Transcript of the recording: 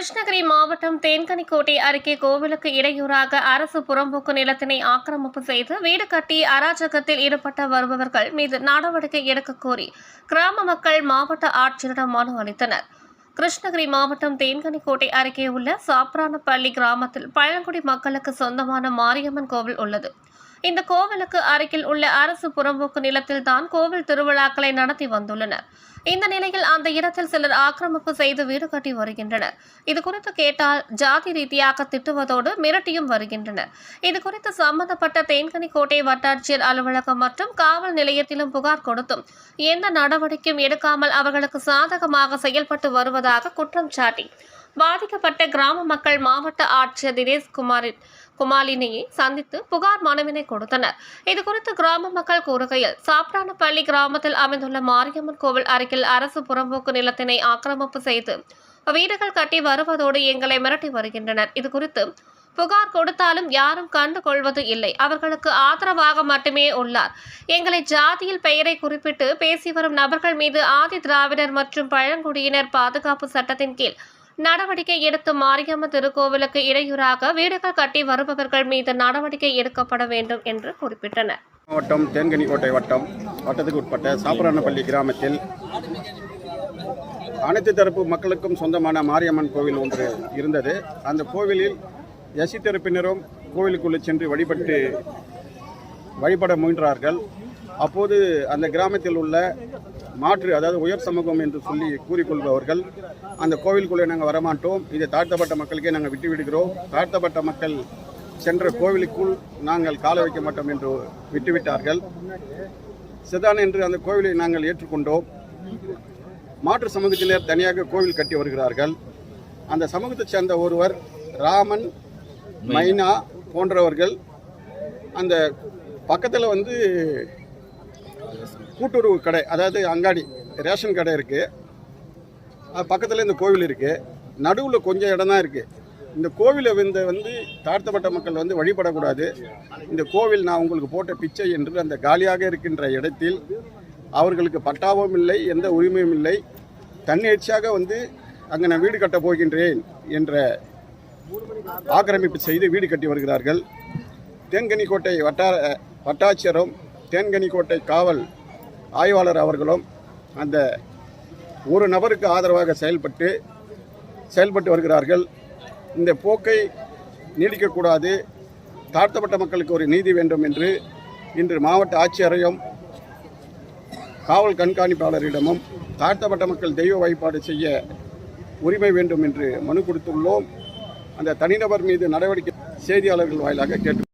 கிருஷ்ணகிரி மாவட்டம் தேன்கனிக்கோட்டை அருகே கோவிலுக்கு இடையூறாக அரசு புறம்போக்கு நிலத்தினை ஆக்கிரமிப்பு செய்து வீடு கட்டி அராஜகத்தில் ஈடுபட்டு வருபவர்கள் மீது நடவடிக்கை எடுக்க கோரி கிராம மக்கள் மாவட்ட ஆட்சியரிடம் மனு அளித்தனர். கிருஷ்ணகிரி மாவட்டம் தேன்கனிக்கோட்டை அருகே உள்ள சாப்ரானப்பள்ளி கிராமத்தில் பழங்குடி மக்களுக்கு சொந்தமான மாரியம்மன் கோவில் உள்ளது. இந்த கோவிலுக்கு அருகில் உள்ள அரசு புறம்போக்கு நிலத்தில் தான் கோவில் திருவிழாக்களை நடத்தி வந்துள்ளனர். இந்த நிலையில் அந்த இடத்தில் சிலர் ஆக்கிரமிப்பு செய்து வீடு கட்டி வருகின்றனர். இதுகுறித்து கேட்டால் ஜாதி ரீதியாக திட்டுவதோடு மிரட்டியும் வருகின்றனர். இதுகுறித்து சம்பந்தப்பட்ட தேன்கனிக்கோட்டை வட்டாட்சியர் அலுவலகம் மற்றும் காவல் நிலையத்திலும் புகார் கொடுத்தும் எந்த நடவடிக்கையும் எடுக்காமல் அவர்களுக்கு சாதகமாக செயல்பட்டு வருவதாக குற்றம் சாட்டி பாதிக்கப்பட்ட கிராம மக்கள் மாவட்ட ஆட்சியர் தினேஷ் குமாலினியை சந்தித்து புகார் மனுவினை கொடுத்தனர். இதுகுறித்து கிராம மக்கள் கூறுகையில், சாப்ரானப்பள்ளி கிராமத்தில் அமைந்துள்ள மாரியம்மன் கோவில் அருகில் அரசு புறம்போக்கு நிலத்தினை ஆக்கிரமிப்பு செய்து வீடுகள் கட்டி வருவதோடு எங்களை மிரட்டி வருகின்றனர். இதுகுறித்து புகார் கொடுத்தாலும் யாரும் கண்டு கொள்வது இல்லை. அவர்களுக்கு ஆதரவாக மட்டுமே உள்ளார். எங்களை ஜாதியில் பெயரை குறிப்பிட்டு பேசி வரும் நபர்கள் மீது ஆதி திராவிடர் மற்றும் பழங்குடியினர் பாதுகாப்பு சட்டத்தின் கீழ் நடவடிக்கை எடுத்து மாரியம்மன் திருக்கோவிலுக்கு இடையூறாக வீடுகள் கட்டி வருபவர்கள் மீது நடவடிக்கை எடுக்கப்பட வேண்டும் என்று குறிப்பிட்டனர். மாவட்டம் தேன்கனிக்கோட்டை வட்டத்துக்கு உட்பட்ட சாப்ரானப்பள்ளி கிராமத்தில் அனைத்து தரப்பு மக்களுக்கும் சொந்தமான மாரியம்மன் கோவில் ஒன்று இருந்தது. அந்த கோவிலில் எஸ்சி தரப்பினரும் கோவிலுக்குள்ளே சென்று வழிபட முயன்றார்கள். அப்போது அந்த கிராமத்தில் உள்ள அதாவது உயர் சமூகம் என்று சொல்லி கூறிக்கொள்பவர்கள் அந்த கோவிலுக்குள்ளே நாங்கள் வரமாட்டோம், இதை தாழ்த்தப்பட்ட மக்களுக்கே நாங்கள் விட்டுவிடுகிறோம், தாழ்த்தப்பட்ட மக்கள் சென்ற கோவிலுக்குள் நாங்கள் கால வைக்க மாட்டோம் என்று விட்டுவிட்டார்கள். சிதான் என்று அந்த கோவிலை நாங்கள் ஏற்றுக்கொண்டோம். மாற்று சமூகத்தினர் தனியாக கோவில் கட்டி வருகிறார்கள். அந்த சமூகத்தைச் சேர்ந்த ஒருவர் ராமன், மைனா போன்றவர்கள் அந்த பக்கத்தில் கூட்டுறவு கடை, அதாவது அங்காடி ரேஷன் கடை இருக்குது. அது பக்கத்தில் இந்த கோவில் இருக்குது. நடுவில் கொஞ்சம் இடம் தான் இருக்குது. இந்த கோவிலை தாழ்த்தப்பட்ட மக்கள் வழிபடக்கூடாது. இந்த கோவில் நான் உங்களுக்கு போட்ட பிச்சை என்று அந்த காலியாக இருக்கின்ற இடத்தில் அவர்களுக்கு பட்டாவும் இல்லை, எந்த உரிமையும் இல்லை. தன்னெழுச்சியாக அங்கே நான் வீடு கட்டப் போகின்றேன் என்ற ஆக்கிரமிப்பு செய்து வீடு கட்டி வருகிறார்கள். தேன்கனிக்கோட்டை வட்டாட்சியரும் தேன்கனிக்கோட்டை காவல் ஆய்வாளர் அவர்களும் அந்த ஒரு நபருக்கு ஆதரவாக செயல்பட்டு வருகிறார்கள். இந்த போக்கை நீடிக்கக்கூடாது, தாழ்த்தப்பட்ட மக்களுக்கு ஒரு நீதி வேண்டும் என்று இன்று மாவட்ட ஆட்சியரையும் காவல் கண்காணிப்பாளரிடமும் தாழ்த்தப்பட்ட மக்கள் தெய்வ வழிபாடு செய்ய உரிமை வேண்டும் என்று மனு கொடுத்துள்ளோம். அந்த தனிநபர் மீது நடவடிக்கை செய்தியாளர்கள் வாயிலாக கேட்டு